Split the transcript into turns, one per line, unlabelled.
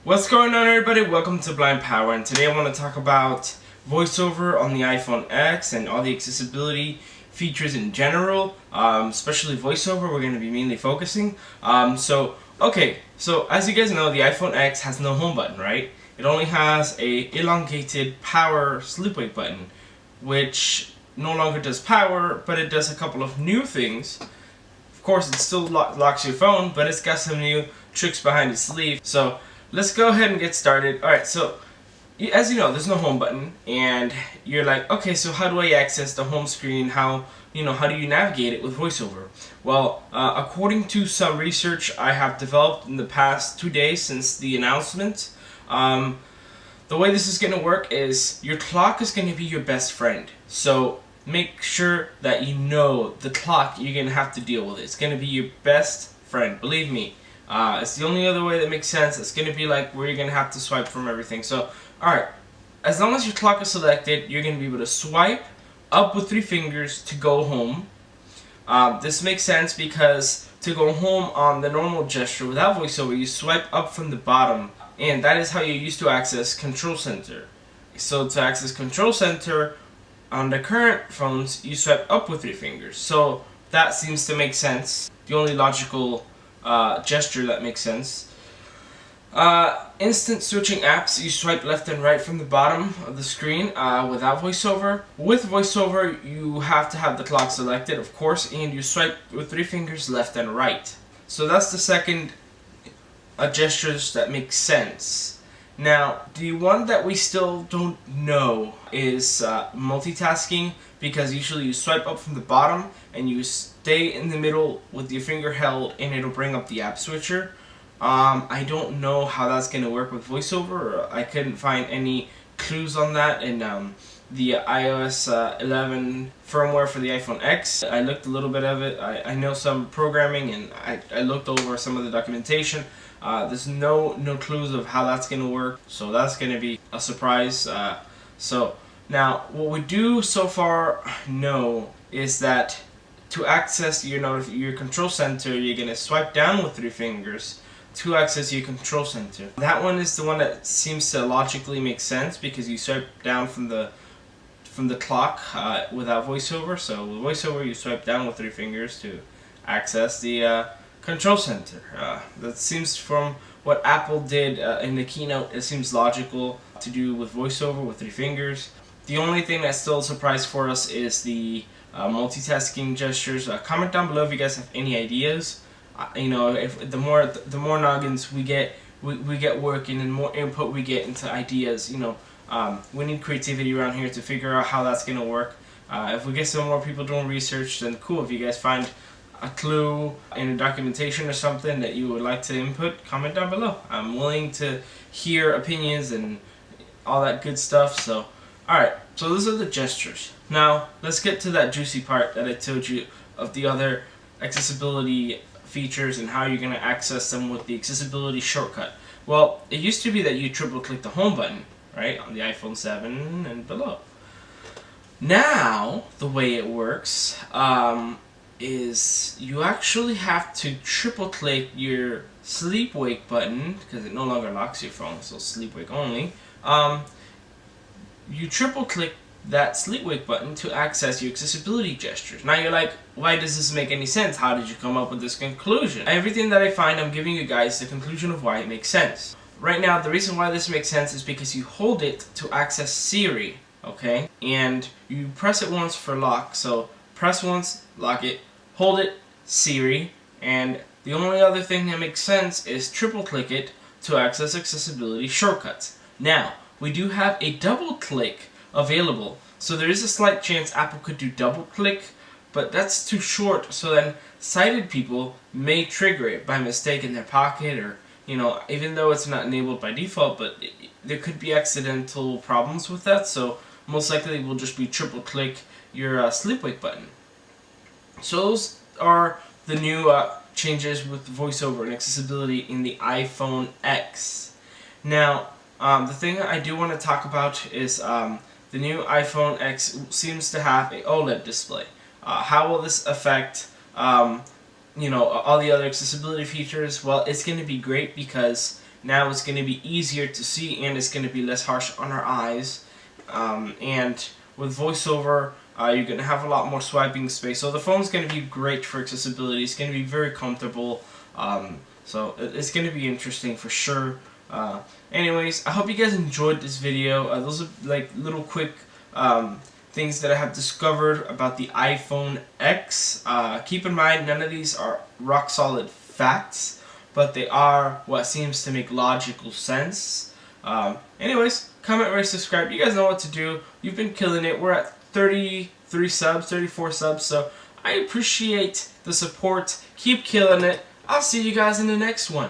What's going on, everybody? Welcome to Blind Power, and today I want to talk about VoiceOver on the iPhone X and all the accessibility features in general, especially VoiceOver. We're going to be mainly focusing. So as you guys know, the iPhone X has no home button, right? It only has a elongated power sleep wake button, which no longer does power, but it does a couple of new things. Of course, it still locks your phone, but it's got some new tricks behind its sleeve. So let's go ahead and get started. Alright, so as you know, there's no home button, and you're like, okay, so how do I access the home screen? How do you navigate it with VoiceOver? Well, according to some research I have developed in the past 2 days since the announcement, the way this is going to work is your clock is going to be your best friend. So make sure that you know the clock you're going to have to deal with. It's going to be your best friend, believe me. It's the only other way that makes sense. It's going to be like where you're going to have to swipe from everything. So, alright, as long as your clock is selected, you're going to be able to swipe up with 3 fingers to go home. This makes sense because to go home on the normal gesture without VoiceOver, you swipe up from the bottom, and that is how you used to access Control Center. So to access Control Center on the current phones, you swipe up with 3 fingers. So that seems to make sense. The only logical gesture that makes sense. Instant switching apps, you swipe left and right from the bottom of the screen without VoiceOver. With VoiceOver, you have to have the clock selected, of course, and you swipe with 3 fingers left and right. So that's the second gestures that make sense. Now, the one that we still don't know is multitasking, because usually you swipe up from the bottom and you stay in the middle with your finger held and it'll bring up the app switcher. I don't know how that's going to work with VoiceOver. I couldn't find any clues on that in the iOS 11 firmware for the iPhone X. I looked a little bit of it. I know some programming, and I looked over some of the documentation. There's no clues of how that's going to work, so that's going to be a surprise. So now, what we do so far know is that to access your control center, you're going to swipe down with 3 fingers to access your control center. That one is the one that seems to logically make sense, because you swipe down from the clock without VoiceOver. So with VoiceOver, you swipe down with 3 fingers to access the control center. That seems, from what Apple did in the keynote, it seems logical to do with VoiceOver with 3 fingers. The only thing that's still a surprise for us is the multitasking gestures. Comment down below if you guys have any ideas. If the more noggins we get working, and more input we get into ideas, we need creativity around here to figure out how that's gonna work. If we get some more people doing research, then cool. If you guys find a clue in documentation or something that you would like to input, comment down below. I'm willing to hear opinions and all that good stuff. So, alright, so those are the gestures. Now, let's get to that juicy part that I told you of the other accessibility features and how you're going to access them with the accessibility shortcut. Well, it used to be that you triple click the home button, right, on the iPhone 7 and below. Now, the way it works is you actually have to triple click your sleep wake button, because it no longer locks your phone, so sleep wake only. You triple click that sleep wake button to access your accessibility gestures. Now you're like, why does this make any sense? How did you come up with this conclusion? Everything that I find, I'm giving you guys the conclusion of why it makes sense. Right now, the reason why this makes sense is because you hold it to access Siri, okay? And you press it once for lock. So press once, lock it, hold it, Siri, and the only other thing that makes sense is triple click it to access accessibility shortcuts. Now, we do have a double click available, so there is a slight chance Apple could do double click, but that's too short, so then sighted people may trigger it by mistake in their pocket, or even though it's not enabled by default, but there could be accidental problems with that. So most likely will just be triple click your sleep wake button. So those are the new changes with VoiceOver and accessibility in the iPhone X. Now, the thing I do want to talk about is the new iPhone X seems to have a OLED display. How will this affect all the other accessibility features? Well, it's going to be great because now it's going to be easier to see and it's going to be less harsh on our eyes. And with VoiceOver, you're going to have a lot more swiping space. So the phone's going to be great for accessibility. It's going to be very comfortable. So it's going to be interesting for sure. Anyways, I hope you guys enjoyed this video. Those are like little quick things that I have discovered about the iPhone X. Keep in mind, none of these are rock solid facts, but they are what seems to make logical sense. Anyways, comment, rate, subscribe. You guys know what to do. You've been killing it. We're at 33 subs, 34 subs, so I appreciate the support. Keep killing it. I'll see you guys in the next one.